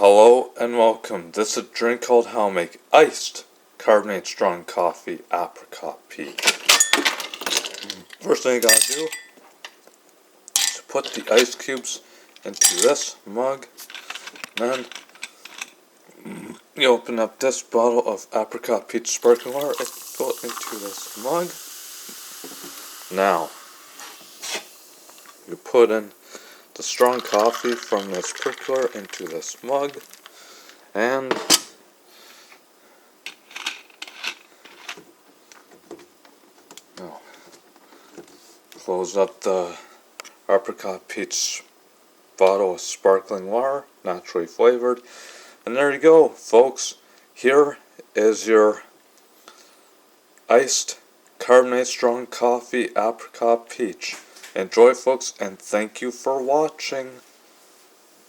Hello and welcome. This is a drink called how I make iced carbonated strong coffee apricot peach. First thing you gotta do is put the ice cubes into this mug. Then you open up this bottle of apricot peach sparkling water and fill it into this mug. Now you put in the strong coffee from this percolator into this mug, and close up the apricot peach bottle of sparkling water, naturally flavored, and there you go, folks. Here is your iced carbonated strong coffee apricot peach. Enjoy, folks, and thank you for watching.